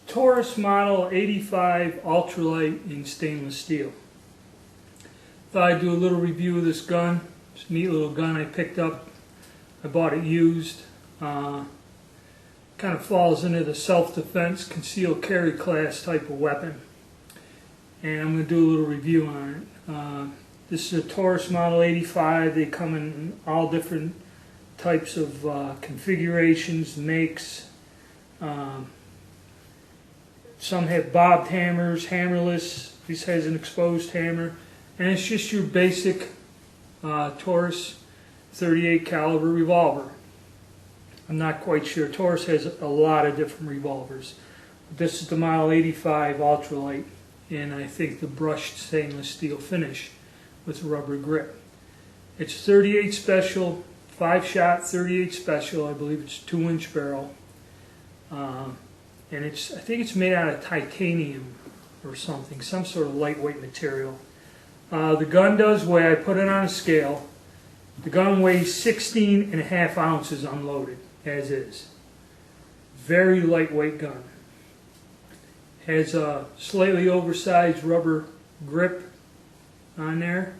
Taurus model 85 Ultra-Lite in stainless steel. Thought I'd do a little review of this gun. It's a neat little gun I picked up. I bought it used. Kind of falls into the self-defense, concealed carry class type of weapon. And I'm going to do a little review on it. This is a Taurus model 85. They come in all different types of configurations, makes. Some have bobbed hammers, hammerless. This has an exposed hammer. And it's just your basic Taurus 38 caliber revolver. I'm not quite sure. Taurus has a lot of different revolvers. This is the model 85 Ultra-Lite, and I think the brushed stainless steel finish with a rubber grip. It's 38 special, 5-shot 38 special. I believe it's 2-inch barrel, and I think it's made out of titanium or something, some sort of lightweight material. The gun does weigh, I put it on a scale, the gun weighs 16.5 ounces unloaded, as is. Very lightweight gun. Has a slightly oversized rubber grip on there,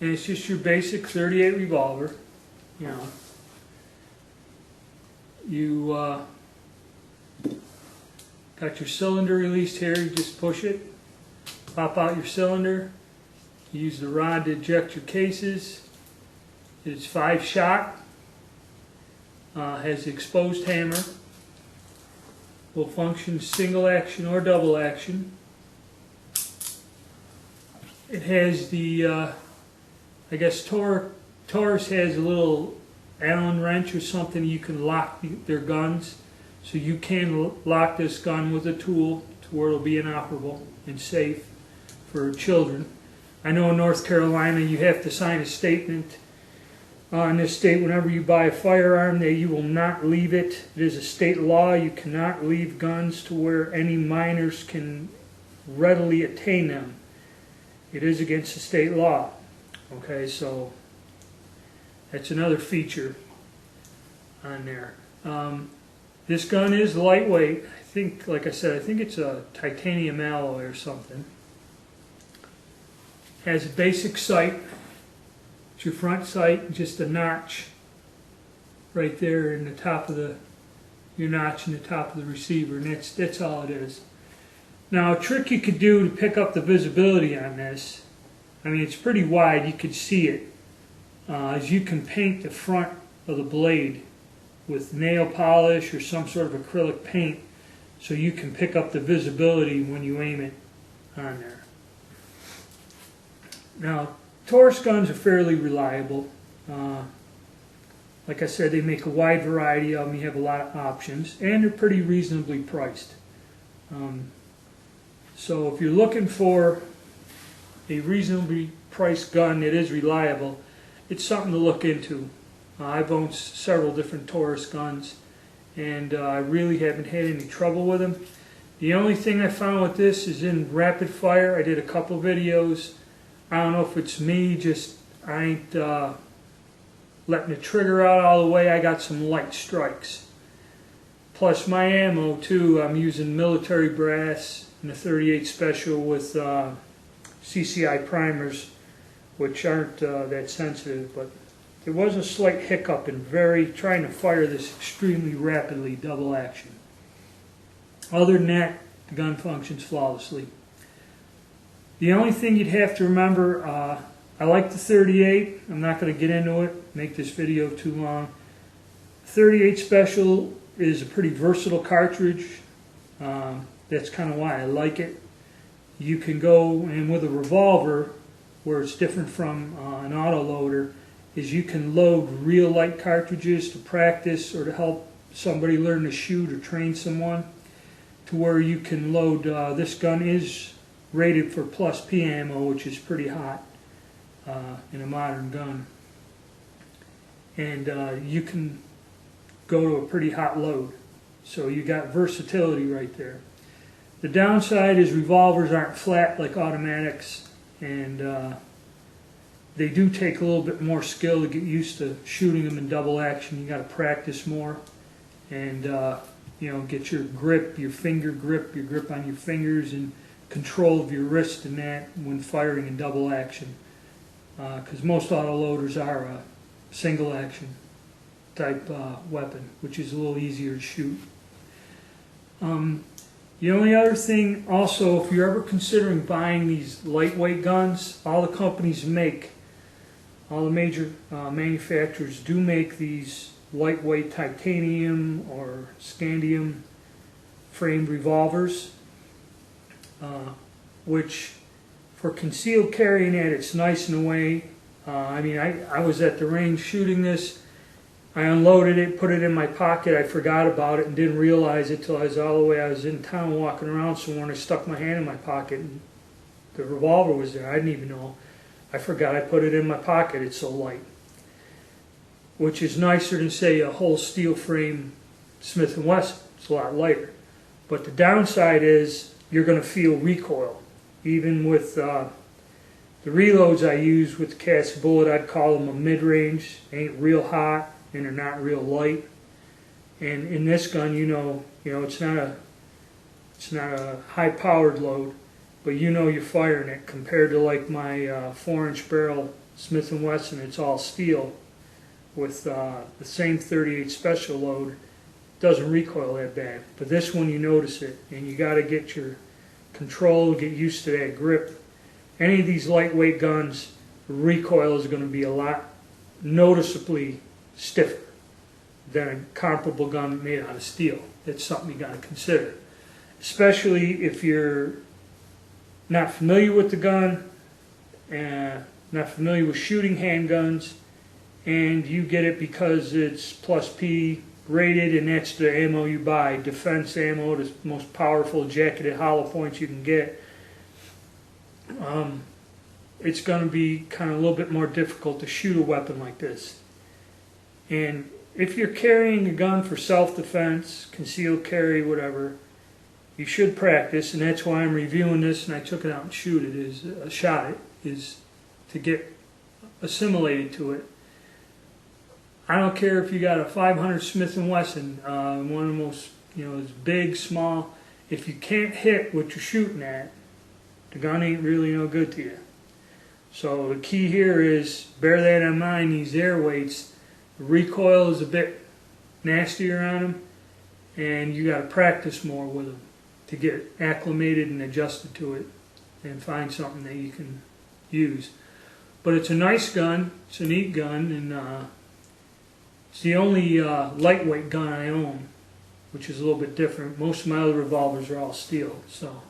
and it's just your basic 38 revolver. You know, you got your cylinder released here. You just push it, pop out your cylinder. You use the rod to eject your cases. It's 5-shot. Has the exposed hammer. Will function single action or double action. It has the, I guess Taurus has a little Allen wrench or something you can lock their guns. So you can lock this gun with a tool to where it'll be inoperable and safe for children. I know in North Carolina you have to sign a statement in this state whenever you buy a firearm that you will not leave it. It is a state law. You cannot leave guns to where any minors can readily attain them. It is against the state law. Okay, so that's another feature on there. This gun is lightweight. I think, like I said, I think it's a titanium alloy or something. Has a basic sight. It's your front sight, just a notch right there in the top of your notch in the top of the receiver, and that's all it is. Now, a trick you could do to pick up the visibility on this, I mean, it's pretty wide, you could see it, is you can paint the front of the blade with nail polish or some sort of acrylic paint so you can pick up the visibility when you aim it on there. Now, Taurus guns are fairly reliable. Like I said, they make a wide variety of them. You have a lot of options, and they're pretty reasonably priced. So if you're looking for a reasonably priced gun that is reliable, it's something to look into. I've owned several different Taurus guns, and I really haven't had any trouble with them. The only thing I found with this is in rapid fire. I did a couple videos. I don't know if it's me, just I ain't letting the trigger out all the way. I got some light strikes. Plus my ammo too, I'm using military brass in the 38 special with CCI primers, which aren't that sensitive, but there was a slight hiccup in trying to fire this extremely rapidly, double action. Other than that, the gun functions flawlessly. The only thing you'd have to remember, I like the 38. I'm not going to get into it, make this video too long. 38 Special is a pretty versatile cartridge. That's kind of why I like it. You can go, and with a revolver, where it's different from an auto loader, is you can load real light cartridges to practice or to help somebody learn to shoot or train someone, to where you can load, this gun is rated for plus P ammo, which is pretty hot in a modern gun. And you can go to a pretty hot load. So you got versatility right there. The downside is revolvers aren't flat like automatics, and they do take a little bit more skill to get used to shooting them in double action. You got to practice more, and get your grip, your finger grip, your grip on your fingers, and control of your wrist and that when firing in double action. Because most autoloaders are a single action type weapon, which is a little easier to shoot. The only other thing also, if you're ever considering buying these lightweight guns, all the companies make, all the major manufacturers do make these lightweight titanium or scandium framed revolvers, which for concealed carrying it, it's nice in a way. I was at the range shooting this. I unloaded it, put it in my pocket. I forgot about it and didn't realize it till I was in town walking around somewhere, and I stuck my hand in my pocket and the revolver was there. I didn't even know. I forgot I put it in my pocket. It's so light, which is nicer than, say, a whole steel frame Smith & Wesson. It's a lot lighter. But the downside is you're going to feel recoil. Even with the reloads I use with the cast bullet, I'd call them a mid-range. Ain't real hot and they're not real light. And in this gun, it's not a high-powered load, but you're firing it. Compared to like my 4-inch barrel Smith & Wesson, it's all steel. With the same 38 special load, it doesn't recoil that bad. But this one, you notice it, and you got to get your control, get used to that grip. Any of these lightweight guns, the recoil is going to be a lot noticeably stiffer than a comparable gun made out of steel. That's something you got to consider, especially if you're not familiar with the gun, not familiar with shooting handguns, and you get it because it's plus P rated, and that's the ammo you buy. Defense ammo, the most powerful jacketed hollow points you can get. It's going to be kind of a little bit more difficult to shoot a weapon like this. And if you're carrying a gun for self-defense, concealed carry, whatever, you should practice, and that's why I'm reviewing this, and I took it out and shot it, is to get assimilated to it. I don't care if you got a 500 Smith & Wesson, one of the most, it's big, small. If you can't hit what you're shooting at, the gun ain't really no good to you. So the key here is, bear that in mind, these air weights, the recoil is a bit nastier on them, and you got to practice more with them to get acclimated and adjusted to it and find something that you can use. But it's a nice gun, it's a neat gun, and it's the only lightweight gun I own, which is a little bit different. Most of my other revolvers are all steel. So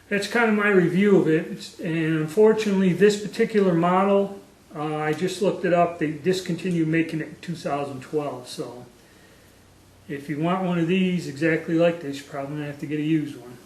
that's kind of my review of it. And unfortunately, this particular model, I just looked it up. They discontinued making it in 2012. So if you want one of these exactly like this, you're probably going to have to get a used one.